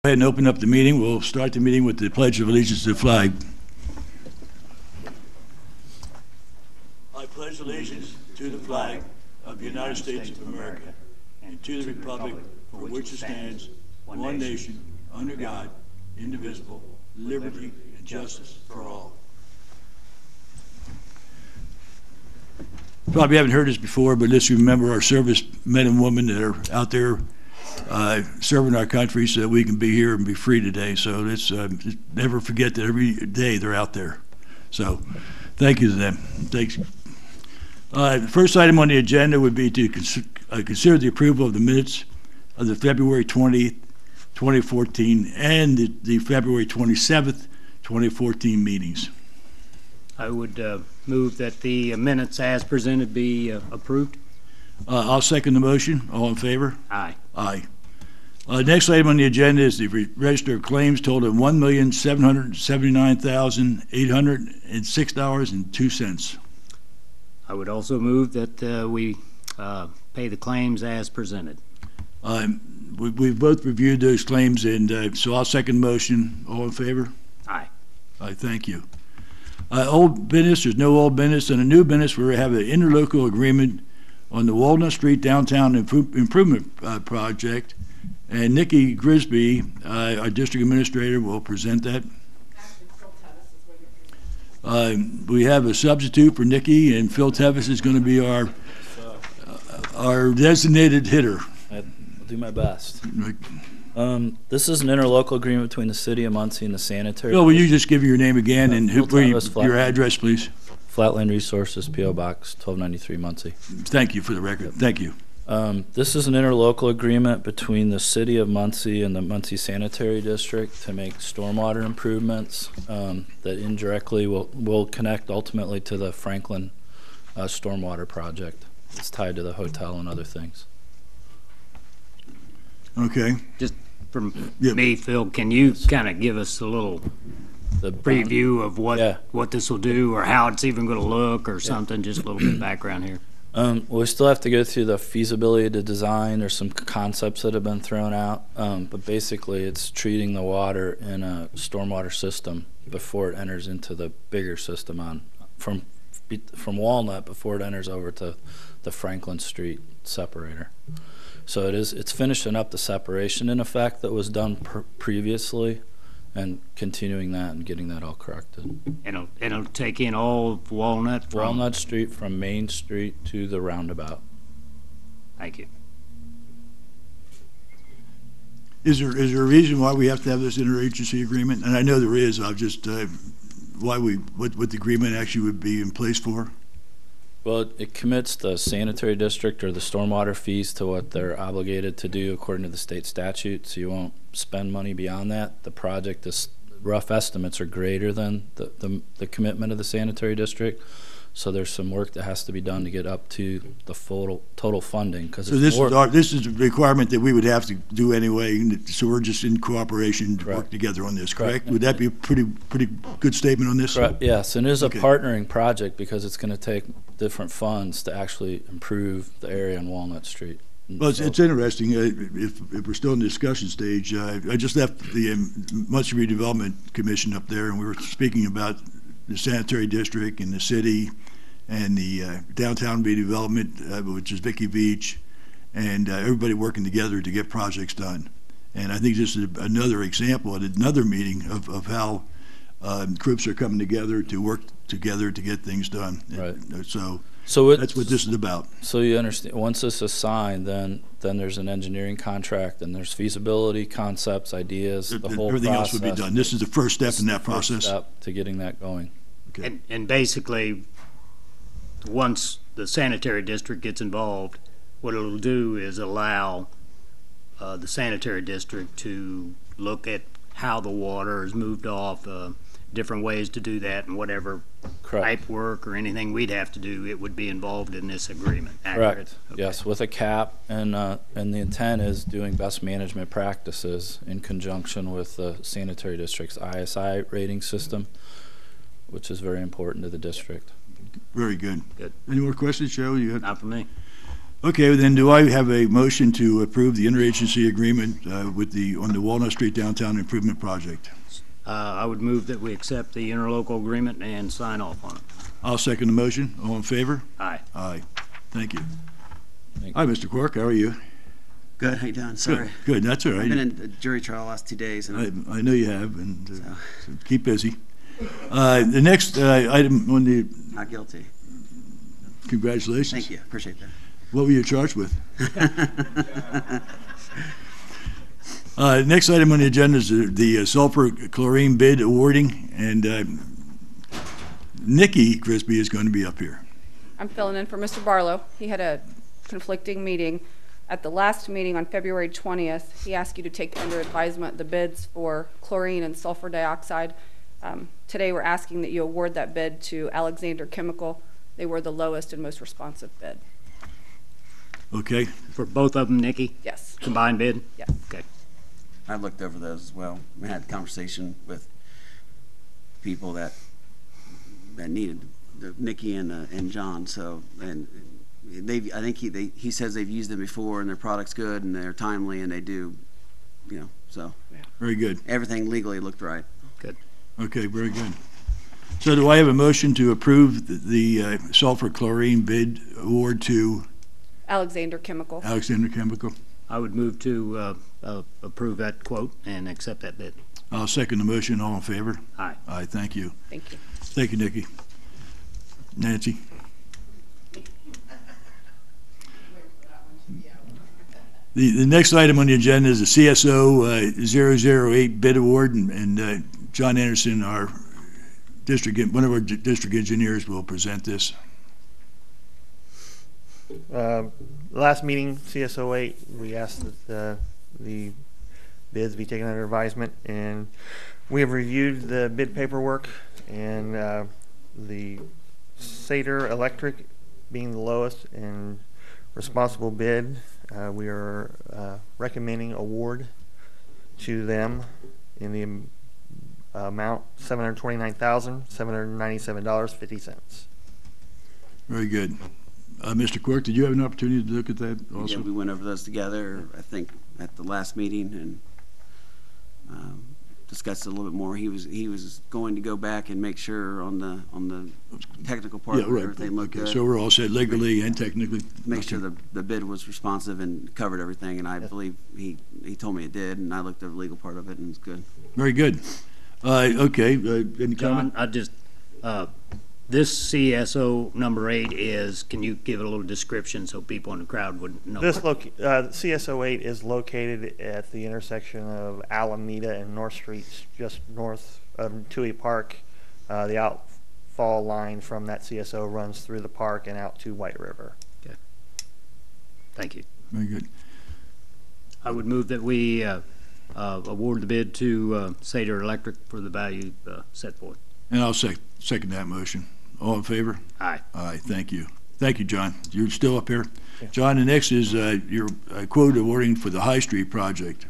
Go ahead and open up the meeting. We'll start the meeting with the Pledge of Allegiance to the flag. I pledge allegiance to the flag of the United States of America and to the republic for which it stands, one nation, under God, indivisible, liberty and justice for all. Probably haven't heard this before, but let's remember our service men and women that are out there serving our country so that we can be here and be free today. So let's never forget that every day they're out there. So thank you to them. Thanks. The first item on the agenda would be to consider the approval of the minutes of the February 20th, 2014 and the February 27th, 2014 meetings. I would move that the minutes as presented be approved. I'll second the motion. All in favor? Aye. Aye. Next item on the agenda is the register of claims totaling $1,779,806.02. I would also move that we pay the claims as presented. We've both reviewed those claims, and so I'll second the motion. All in favor? Aye. Aye, thank you. Old business, there's no old business. And a new business, we have an interlocal agreement on the Walnut Street Downtown Improvement Project. And Nikki Grisby, our district administrator, will present that. We have a substitute for Nikki, and Phil Tevis is going to be our designated hitter. I'll do my best. This is an interlocal agreement between the City of Muncie and the Sanitary. Phil, will you just give your name again and your address, please? Flatland Resources, P.O. Box 1293, Muncie. Thank you for the record. Thank you. This is an interlocal agreement between the City of Muncie and the Muncie Sanitary District to make stormwater improvements that indirectly will connect ultimately to the Franklin stormwater project. It's tied to the hotel and other things. Okay. Just from me, Phil, can you kind of give us a little preview of what this will do or how it's even going to look or something? Just a little bit of background here. We still have to go through the feasibility to design. There's some concepts that have been thrown out, but basically it's treating the water in a stormwater system before it enters into the bigger system from Walnut before it enters over to the Franklin Street separator. So it's finishing up the separation in effect that was done previously, and continuing that and getting that all corrected. And it'll take in all of Walnut Street from Main Street to the roundabout. Thank you. Is there a reason why we have to have this interagency agreement? And I know there is. I've just what the agreement actually would be in place for. Well, it commits the sanitary district or the stormwater fees to what they're obligated to do according to the state statute, so you won't spend money beyond that. The project is, rough estimates are greater than the commitment of the sanitary district, so there's some work that has to be done to get up to the full total funding. So this is a requirement that we would have to do anyway, so we're just in cooperation to work together on this, correct? Would that be a pretty good statement on this? Correct. Yes, and it is a partnering project because it's going to take different funds to actually improve the area on Walnut Street. Well, it's interesting. If we're still in the discussion stage, I just left the Muncie Redevelopment Commission up there, and we were speaking about the sanitary district and the city and the downtown redevelopment, which is Vicky Beach, and everybody working together to get projects done. And I think this is another example at another meeting of how groups are coming together to work together to get things done. Right. So that's what this is about. So you understand, once this is signed, then there's an engineering contract, and there's feasibility, concepts, ideas, the whole everything process. else would be done. This is the first step in that process. First step to getting that going. Okay. And basically, once the sanitary district gets involved, what it'll do is allow the sanitary district to look at how the water is moved off, different ways to do that, and whatever pipe work or anything we'd have to do, it would be involved in this agreement. Accurate? Correct. Okay. Yes, with a cap, and the intent is doing best management practices in conjunction with the sanitary district's ISI rating system, which is very important to the district. Very good. Good. Any more questions, Joe? Not for me. Okay, then do I have a motion to approve the interagency agreement on the Walnut Street Downtown Improvement Project? I would move that we accept the interlocal agreement and sign off on it. I'll second the motion. All in favor? Aye. Aye. Thank you. Thank Hi, Mr. Quirk. How are you? Good, how you doing? Sorry. Good. That's all I've right. been in a jury trial the last 2 days. And I know you have, and So. so keep busy. The next item on the, not guilty. congratulations. Thank you, appreciate that. What were you charged with? Next item on the agenda is the sulfur chlorine bid awarding, and Nikki Crispy is going to be up here. I'm filling in for Mr. Barlow. He had a conflicting meeting. At the last meeting on February 20th, he asked you to take under advisement the bids for chlorine and sulfur dioxide. Today, we're asking that you award that bid to Alexander Chemical. They were the lowest and most responsive bid. Okay. For both of them, Nikki? Yes. Combined bid? Yes. Okay. I've looked over those as well. We had a conversation with people that needed Nikki and John. So and I think he says they've used them before and their product's good and they're timely and they do, so Very good. everything legally looked right. Okay, very good. So do I have a motion to approve the sulfur chlorine bid award to Alexander Chemical. Alexander Chemical? I would move to approve that quote and accept that bid. I'll second the motion. All in favor? Aye. Aye, thank you. Thank you. Thank you, Nikki. Nancy? The next item on the agenda is the CSO 008 bid award, and John Anderson, one of our district engineers, will present this. Last meeting, CSO8, we asked that the bids be taken under advisement, and we have reviewed the bid paperwork, and the Sater Electric being the lowest and responsible bid, we are recommending award to them in the amount $729,797.50. Very good. Mr. Quirk, did you have an opportunity to look at that also? Yeah, we went over those together, I think, at the last meeting and discussed it a little bit more. He was going to go back and make sure on the technical part Yeah, of it, right. everything looked Okay, good. so we're all set legally and technically. Make Okay. sure the bid was responsive and covered everything, and I Yes. believe he told me it did, and I looked over the legal part of it, and it's good. Very good. Okay, any John, comment? This CSO number 8 is, can you give it a little description so people in the crowd would know? This CSO8 is located at the intersection of Alameda and North Streets, just north of Tui Park. The outfall line from that CSO runs through the park and out to White River. Thank you. Very good. I would move that we award the bid to Sater Electric for the value set forth. And I'll second that motion. All in favor? Aye. Aye, thank you. Thank you, John. You're still up here? Yeah. John, the next is your quote awarding for the High Street project.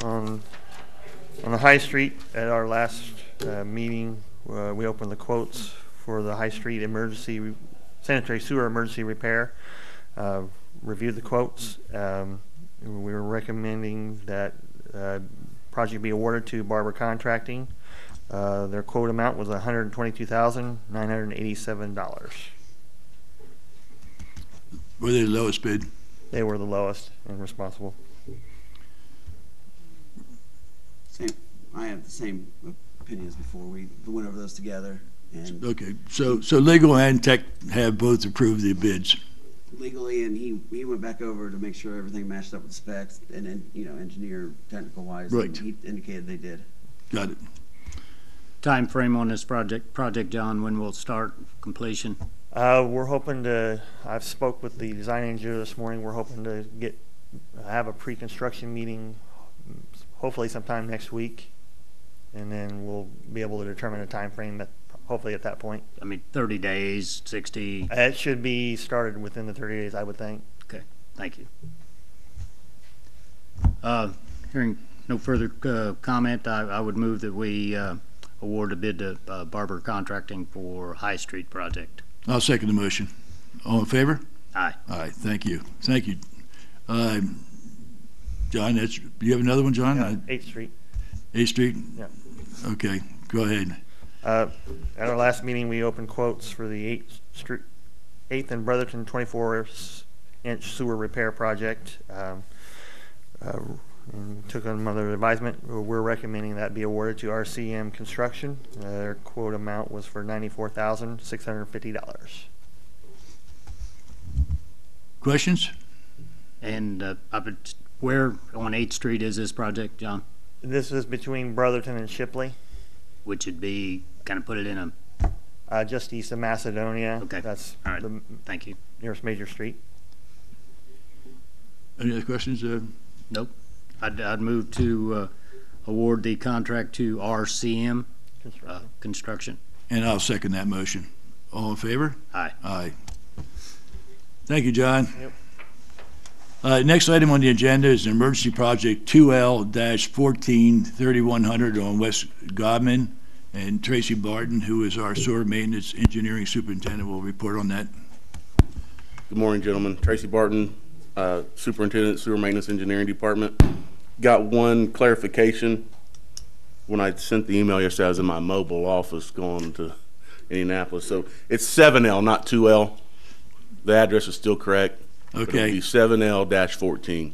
On the High Street, at our last meeting, we opened the quotes for the High Street sanitary sewer emergency repair. Reviewed the quotes. We were recommending that project be awarded to Barber Contracting. Their quote amount was $122,987. Were they the lowest bid? They were the lowest and responsible. Same. I have the same opinion as before. We went over those together, and Okay, so legal and tech have both approved the bids. legally, and he went back over to make sure everything matched up with specs, and then engineer technical wise, Right. and he indicated they did. Got it. Time frame on this project, John, when will it start, completion? We're hoping to, I've spoke with the design engineer this morning. We're hoping to have a pre-construction meeting hopefully sometime next week, and then we'll be able to determine a time frame hopefully at that point. I mean, 30 days, 60? It should be started within the 30 days, I would think. Okay, thank you. Hearing no further comment, I would move that we award a bid to Barber Contracting for High Street project. I'll second the motion. All in favor? Aye. Aye, thank you. Thank you. John, do you have another one, John? 8th Street. 8th Street? Yeah. Okay, go ahead. At our last meeting, we opened quotes for the 8th and Brotherton 24-inch sewer repair project. And took on another advisement. We're recommending that be awarded to RCM Construction. Their quote amount was for $94,650. Questions? And where on 8th Street is this project, John? This is between Brotherton and Shipley, Which would be, kind of put it in a, just east of Macedonia. Okay. That's all right, the thank you. nearest major street. Any other questions? Nope. I'd move to award the contract to RCM Construction. And I'll second that motion. All in favor? Aye. Aye. Thank you, John. Yep. Next item on the agenda is an emergency project 2L-14-3100 on West Godman. And Tracy Barton, who is our sewer maintenance engineering superintendent, will report on that. Good morning, gentlemen. Tracy Barton, Superintendent, Sewer Maintenance Engineering Department. Got one clarification. When I sent the email yesterday, I was in my mobile office going to Indianapolis. So it's 7L, not 2L. The address is still correct. Okay. It'll be 7L-14.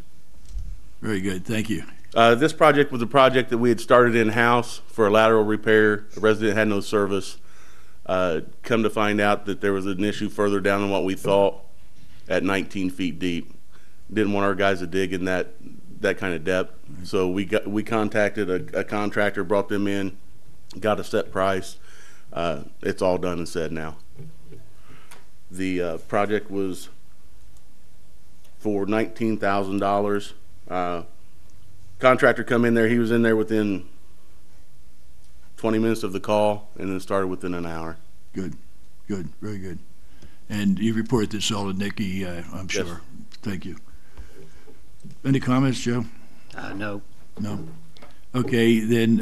Very good. Thank you. This project was a project that we had started in-house for a lateral repair. A resident had no service. Come to find out that there was an issue further down than what we thought at 19 feet deep. Didn't want our guys to dig in that kind of depth. So we contacted a contractor, brought them in, got a set price. It's all done and said now. The project was for $19,000. Contractor come in there, he was in there within 20 minutes of the call and then started within an hour. Good. Good. Very good. And you reported this all to Nikki, I'm sure. Yes. Thank you. Any comments, Joe? No. No? Okay, then,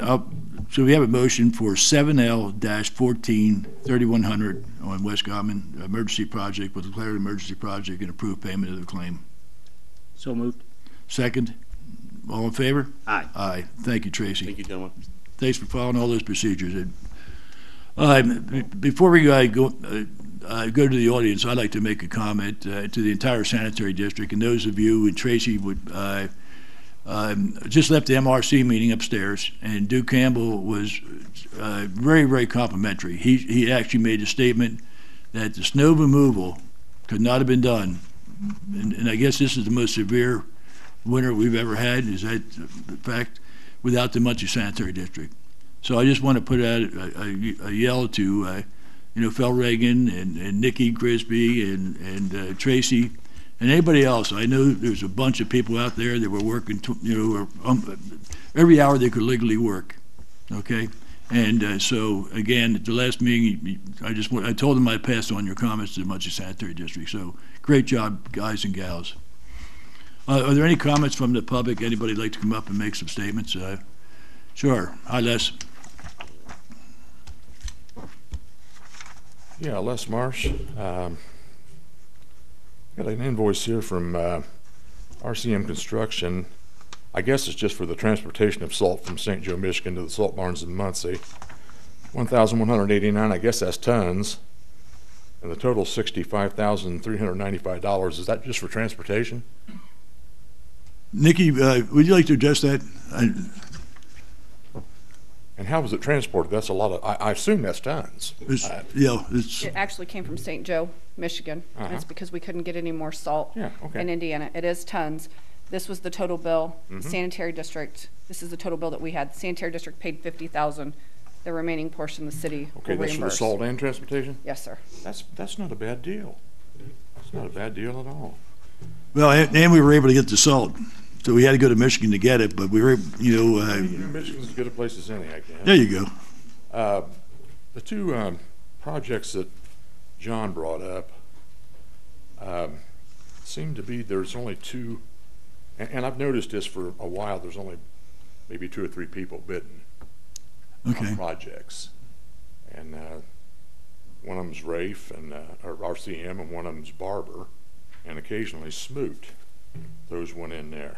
so we have a motion for 7L-14-3100 on West Godman, emergency project, with declared emergency project and approved payment of the claim. So moved. Second? All in favor? Aye. Aye. Thank you, Tracy. Thank you, gentlemen. Thanks for following all those procedures. Before we go to the audience, I'd like to make a comment to the entire sanitary district, and those of you, and Tracy would just left the MRC meeting upstairs, and Duke Campbell was very, very complimentary. He actually made a statement that the snow removal could not have been done, and I guess this is the most severe winter we've ever had, is that the fact, without the Muncie Sanitary District. So I just want to put out a yell to Phil Reagan and Nikki Grisby and Tracy and anybody else. I know there's a bunch of people out there that were working, every hour they could legally work. Okay, and so again, at the last meeting, I told them I'd pass on your comments to the Muncie Sanitary District. So great job, guys and gals. Are there any comments from the public? Anybody like to come up and make some statements? Sure. Hi, Les. Yeah, Les Marsh. Got an invoice here from RCM Construction. I guess it's just for the transportation of salt from St. Joe, Michigan to the salt barns in Muncie. 1,189, I guess that's tons. And the total $65,395. Is that just for transportation? Nikki, would you like to address that? And how was it transported? That's a lot of, I assume that's tons. It's It actually came from St. Joe, Michigan. And it's because we couldn't get any more salt Yeah, okay. in Indiana. It is tons. This was the total bill. The sanitary district, this is the total bill that we had. The sanitary district paid $50,000. The remaining portion, the city Okay, will that's for the reimburse. salt and transportation? Yes, sir. That's not a bad deal. That's not a bad deal at all. well, and we were able to get the salt, so we had to go to Michigan to get it. But we were, Michigan's as good a place as any, I guess. there you go. The two projects that John brought up seem to be there's only two, and I've noticed this for a while, there's only maybe 2 or 3 people bidding Okay. on projects. And One of them's Rafe and or RCM, and one of them's Barber, and occasionally Smoot. Those went in there.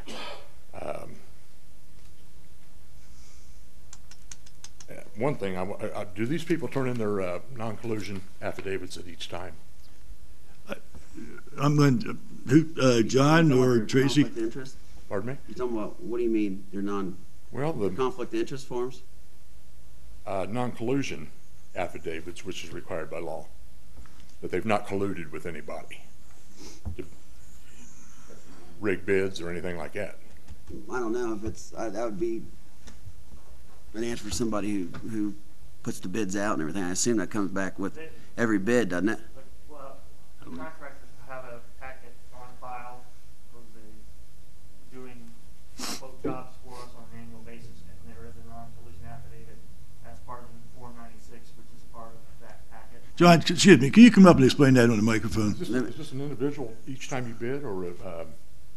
One thing, do these people turn in their non-collusion affidavits at each time? I'm going, John or Tracy? Conflict of interest? Pardon me? You're talking about, what do you mean, they're Well, the conflict of interest forms? non-collusion affidavits, which is required by law, that they've not colluded with anybody to rig bids or anything like that. I don't know if it's, that would be an answer for somebody who puts the bids out and everything. I assume that comes back with every bid, doesn't it? Well, the contractors have a packet on file, because they're doing quote jobs for us on an annual basis, and there is a non-collision affidavit as part of the Form 96, which is part of that packet. John, excuse me, can you come up and explain that on the microphone? Is this an individual each time you bid, or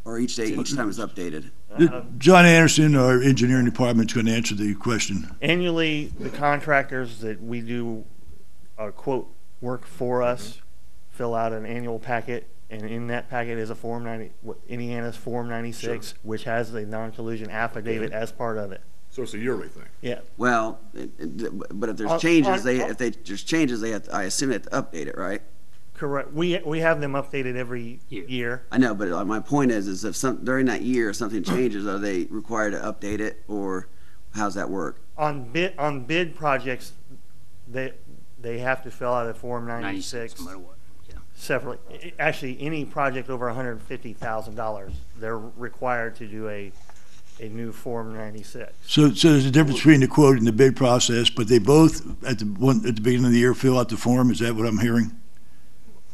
Or each day, each time it's updated? John Anderson, our engineering department, is going to answer the question. Annually, the contractors that we do quote work for us fill out an annual packet, and in that packet is a Form 90, Indiana's Form 96, which has a non-collusion affidavit as part of it. so it's a yearly thing? Yeah. Well, but if there's changes, there's changes, they have, I assume they have to update it, right? Correct. We have them updated every year. I know, but my point is if during that year, if something changes, are they required to update it, or how's that work? On bid projects, they have to fill out a Form 96 no matter what. Yeah. separately. Actually, any project over $150,000, they're required to do a new Form 96. So there's a difference between the quote and the bid process, but they both, at the beginning of the year, fill out the form? Is that what I'm hearing?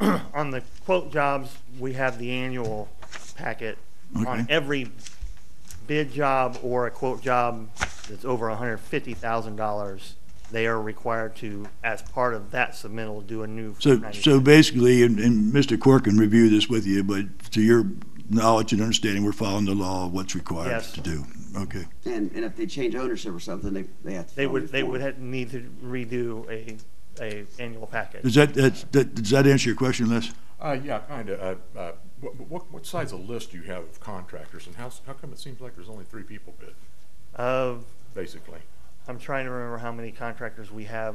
On the quote jobs, we have the annual packet. Okay. On every bid job or a quote job that's over $150,000, they are required to, as part of that submittal, do a new. So 96. basically, and Mr. Cork can review this with you, but to your knowledge and understanding, we're following the law of what's required Yes. to do. Okay. And if they change ownership or something, they have to. They fill would the they form. would need to redo a annual packet. Does that answer your question, Les? Yeah, kind of. What size of list do you have of contractors, and how come it seems like there's only 3 people bid, basically? I'm trying to remember how many contractors we have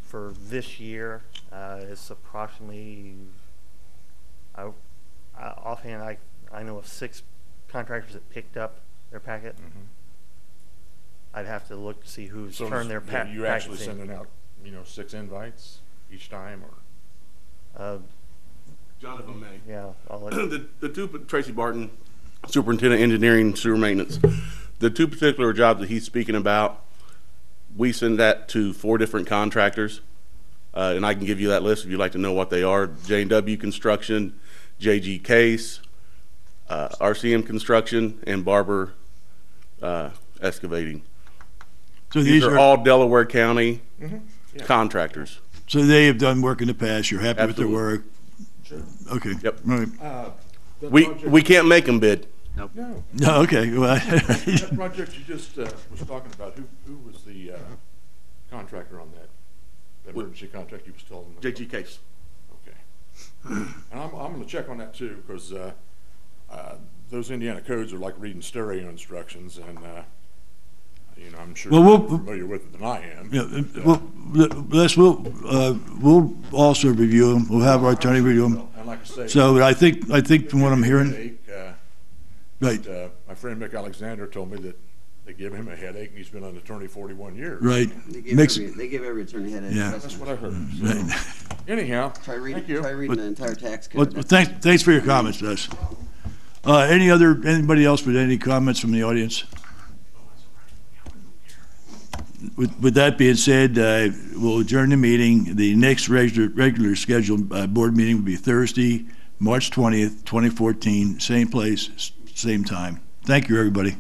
for this year. It's approximately, offhand, I know of 6 contractors that picked up their packet. Mhm. I'd have to look to see who's So turned their packet. you actually sending out, 6 invites each time, or? John, if I may. Yeah, I'll let The two, Tracy Barton, Superintendent Engineering Sewer Maintenance, the 2 particular jobs that he's speaking about, we send that to 4 different contractors, and I can give you that list if you'd like to know what they are. J&W Construction, JG Case, RCM Construction, and Barber Excavating. So These are all Delaware County Yeah. contractors. So they have done work in the past. You're happy with their Absolutely. work? Okay. Yep. All right. We can't make them bid. No. No, okay. Well, That project you just was talking about, who was the contractor on that emergency contract you was telling me? JG Case. Okay. And I'm going to check on that too, because those Indiana codes are like reading stereo instructions, and I'm sure Well, you're we'll- more familiar with it than I am. yeah, we'll also review them. We'll have our attorney review them. And like I say, So I think from what I'm hearing, headache, right, my friend Mick Alexander told me that they give him a headache, and he's been an attorney 41 years. right. They give every attorney headache. Yeah. That's what I heard. So, Right. anyhow, Try thank you. reading the entire tax Well, code. thanks for your comments, Les. Anybody else with any comments from the audience? With that being said, we'll adjourn the meeting. The next regular scheduled board meeting will be Thursday, March 20th, 2014, same place, same time. Thank you, everybody.